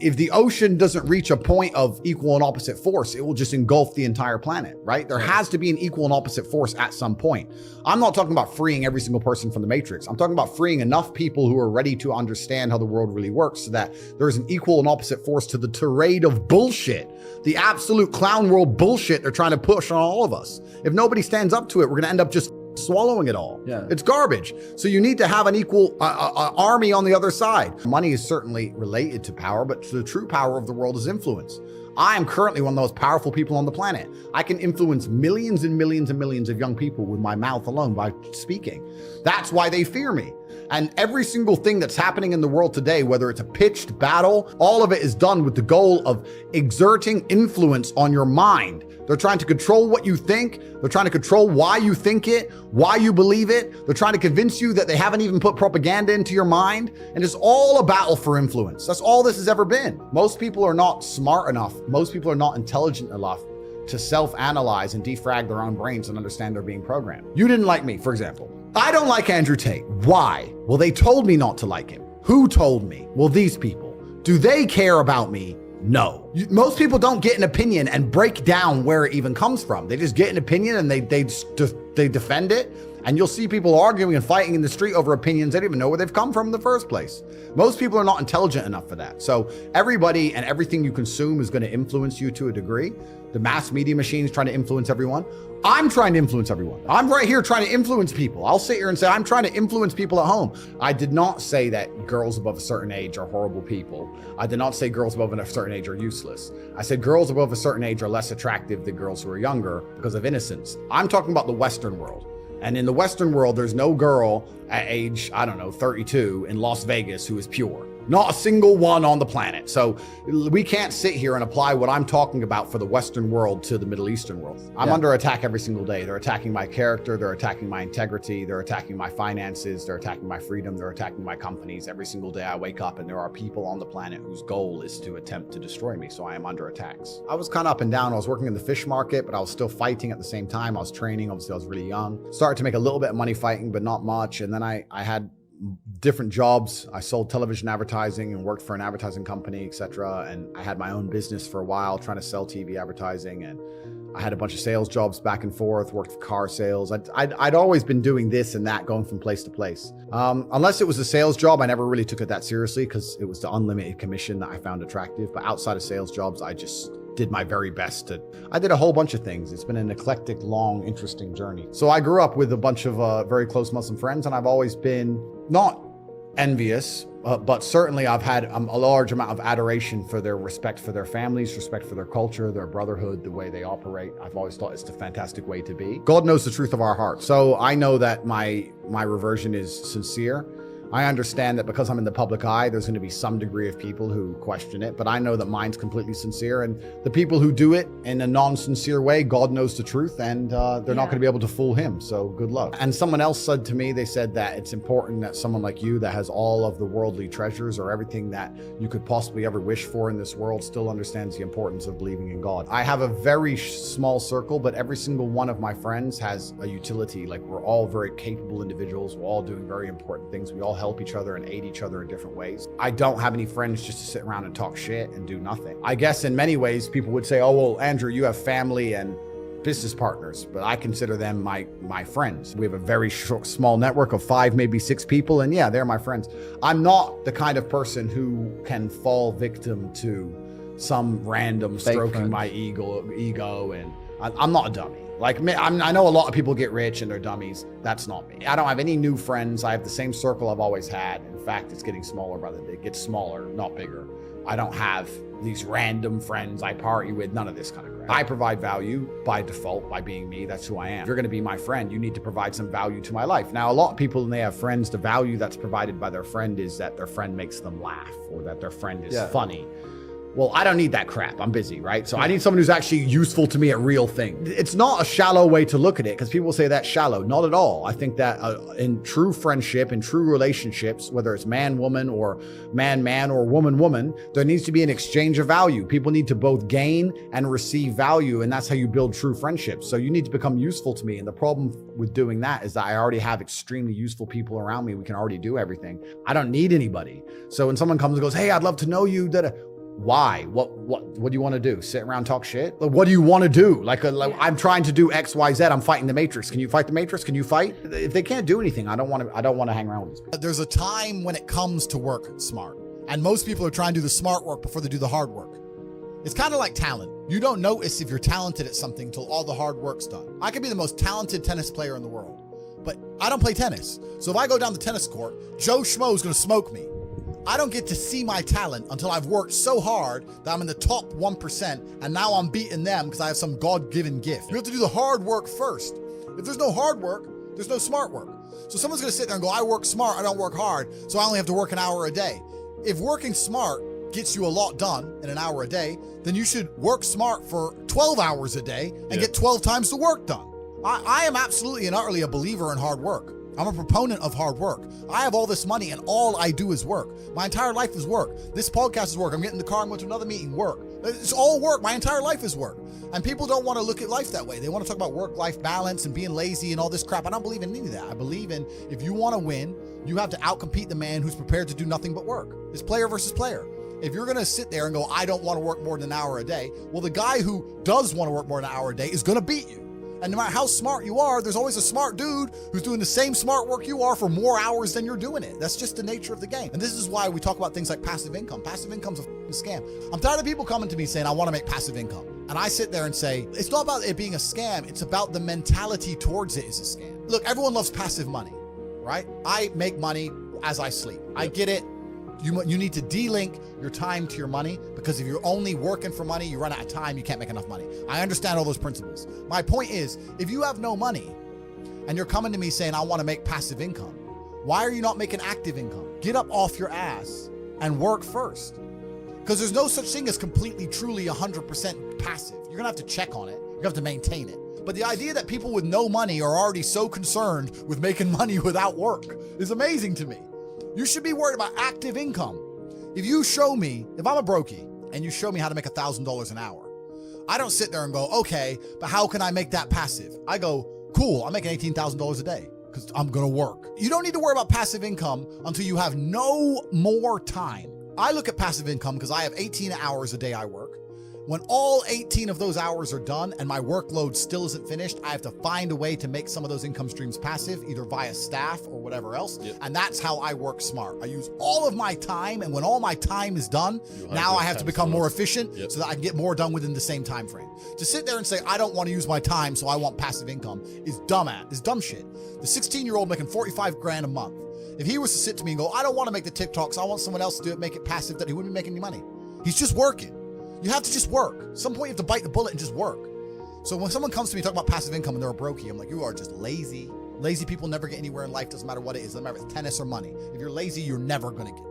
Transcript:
If the ocean doesn't reach a point of equal and opposite force, it will just engulf the entire planet, right? There has to be an equal and opposite force at some point. I'm not talking about freeing every single person from the matrix. I'm talking about freeing enough people who are ready to understand how the world really works so that there's an equal and opposite force to the tirade of bullshit, the absolute clown world bullshit they're trying to push on all of us. If nobody stands up to it, we're gonna end up just swallowing it all. Yeah. It's garbage. So you need to have an equal army on the other side. Money is certainly related to power, but the true power of the world is influence. I am currently one of the most powerful people on the planet. I can influence millions and millions and millions of young people with my mouth alone by speaking. That's why they fear me. And every single thing that's happening in the world today, whether it's a pitched battle, all of it is done with the goal of exerting influence on your mind. They're trying to control what you think. They're trying to control why you think it, why you believe it. They're trying to convince you that they haven't even put propaganda into your mind. And it's all a battle for influence. That's all this has ever been. Most people are not smart enough. Most people are not intelligent enough to self-analyze and defrag their own brains and understand they're being programmed. You didn't like me, for example. I don't like Andrew Tate. Why? Well, they told me not to like him. Who told me? Well, these people. Do they care about me? No. Most people don't get an opinion and break down where it even comes from. They just get an opinion and they defend it. And you'll see people arguing and fighting in the street over opinions they don't even know where they've come from in the first place. Most people are not intelligent enough for that. So everybody and everything you consume is going to influence you to a degree. The mass media machine is trying to influence everyone. I'm trying to influence everyone. I'm right here trying to influence people. I'll sit here and say, I'm trying to influence people at home. I did not say that girls above a certain age are horrible people. I did not say girls above a certain age are useless. I said girls above a certain age are less attractive than girls who are younger because of innocence. I'm talking about the Western world. And in the Western world, there's no girl at age, 32 in Las Vegas who is pure. Not a single one on the planet. So we can't sit here and apply what I'm talking about for the Western world to the Middle Eastern world. I'm under attack every single day. They're attacking my character. They're attacking my integrity. They're attacking my finances. They're attacking my freedom. They're attacking my companies. Every single day I wake up and there are people on the planet whose goal is to attempt to destroy me. So I am under attacks. I was kind of up and down. I was working in the fish market, but I was still fighting at the same time. I was training. Obviously, I was really young. Started to make a little bit of money fighting, but not much. And then I had different jobs. I sold television advertising and worked for an advertising company, etc. And I had my own business for a while trying to sell TV advertising. And I had a bunch of sales jobs back and forth, worked for car sales. I'd always been doing this and that, going from place to place. Unless it was a sales job, I never really took it that seriously because it was the unlimited commission that I found attractive. But outside of sales jobs, I just did my very best I did a whole bunch of things. It's been an eclectic, long, interesting journey. So I grew up with a bunch of very close Muslim friends, and I've always been not envious, but certainly I've had a large amount of adoration for their respect for their families, respect for their culture, their brotherhood, the way they operate. I've always thought it's a fantastic way to be. God knows the truth of our heart. So I know that my reversion is sincere. I understand that because I'm in the public eye, there's going to be some degree of people who question it, but I know that mine's completely sincere. And the people who do it in a non-sincere way, God knows the truth, and they're not going to be able to fool him. So good luck. And someone else said to me, they said that it's important that someone like you that has all of the worldly treasures or everything that you could possibly ever wish for in this world still understands the importance of believing in God. I have a very small circle, but every single one of my friends has a utility. Like, we're all very capable individuals. We're all doing very important things. We all help each other and aid each other in different ways. I don't have any friends just to sit around and talk shit and do nothing. I guess in many ways people would say, oh, well, Andrew, you have family and business partners, but I consider them my friends. We have a very small network of 5, maybe 6 people, and yeah, they're my friends. I'm not the kind of person who can fall victim to some random stroking my ego, and I'm not a dummy. Like, I know a lot of people get rich and they're dummies. That's not me. I don't have any new friends. I have the same circle I've always had. In fact, it's getting smaller rather than it gets smaller, not bigger. I don't have these random friends I party with, none of this kind of crap. I provide value by default, by being me. That's who I am. If you're going to be my friend, you need to provide some value to my life. Now, a lot of people, when they have friends, the value that's provided by their friend is that their friend makes them laugh or that their friend is funny. Well, I don't need that crap. I'm busy, right? So I need someone who's actually useful to me at real things. It's not a shallow way to look at it because people say that's shallow. Not at all. I think that in true friendship, in true relationships, whether it's man-woman or man-man or woman-woman, there needs to be an exchange of value. People need to both gain and receive value, and that's how you build true friendships. So you need to become useful to me. And the problem with doing that is that I already have extremely useful people around me. We can already do everything. I don't need anybody. So when someone comes and goes, hey, I'd love to know you, Why? What do you want to do? Sit around, talk shit? Like, what do you want to do? Like I'm trying to do X, Y, Z. I'm fighting the Matrix. Can you fight the Matrix? Can you fight? If they can't do anything, I don't want to hang around with these. There's a time when it comes to work smart, and most people are trying to do the smart work before they do the hard work. It's kind of like talent. You don't notice if you're talented at something until all the hard work's done. I could be the most talented tennis player in the world, but I don't play tennis. So if I go down the tennis court, Joe Schmo is going to smoke me. I don't get to see my talent until I've worked so hard that I'm in the top 1%, and now I'm beating them because I have some God-given gift. You have to do the hard work first. If there's no hard work, there's no smart work. So someone's going to sit there and go, I work smart, I don't work hard, so I only have to work an hour a day. If working smart gets you a lot done in an hour a day, then you should work smart for 12 hours a day and get 12 times the work done. I am absolutely and utterly a believer in hard work. I'm a proponent of hard work. I have all this money and all I do is work. My entire life is work. This podcast is work. I'm getting in the car, I'm going to another meeting, work. It's all work. My entire life is work. And people don't want to look at life that way. They want to talk about work-life balance and being lazy and all this crap. I don't believe in any of that. I believe in if you want to win, you have to outcompete the man who's prepared to do nothing but work. It's player versus player. If you're going to sit there and go, I don't want to work more than an hour a day, well, the guy who does want to work more than an hour a day is going to beat you. And no matter how smart you are, there's always a smart dude who's doing the same smart work you are for more hours than you're doing it. That's just the nature of the game. And this is why we talk about things like passive income. Passive income's a scam. I'm tired of people coming to me saying, I want to make passive income. And I sit there and say, it's not about it being a scam. It's about the mentality towards it is a scam. Look, everyone loves passive money, right? I make money as I sleep. I get it. You need to de-link your time to your money, because if you're only working for money, you run out of time, you can't make enough money. I understand all those principles. My point is, if you have no money and you're coming to me saying, I want to make passive income, why are you not making active income? Get up off your ass and work first. Because there's no such thing as completely, truly 100% passive. You're going to have to check on it. You have to maintain it. But the idea that people with no money are already so concerned with making money without work is amazing to me. You should be worried about active income. If you show me, if I'm a brokey and you show me how to make $1,000 an hour, I don't sit there and go, okay, but how can I make that passive? I go, cool, I'm making $18,000 a day because I'm going to work. You don't need to worry about passive income until you have no more time. I look at passive income because I have 18 hours a day I work. When all 18 of those hours are done and my workload still isn't finished, I have to find a way to make some of those income streams passive, either via staff or whatever else. Yep. And that's how I work smart. I use all of my time, and when all my time is done, now I have to become more efficient so that I can get more done within the same time frame. To sit there and say, I don't want to use my time, so I want passive income is dumb shit. The 16-year-old making 45 grand a month, if he was to sit to me and go, I don't want to make the TikToks, I want someone else to do it, make it passive, that he wouldn't be making any money. He's just working. You have to just work. At some point you have to bite the bullet and just work. So when someone comes to me talking about passive income and they're a brokey, I'm like, you are just lazy. Lazy people never get anywhere in life, doesn't matter what it is. Doesn't matter if it's tennis or money. If you're lazy, you're never going to get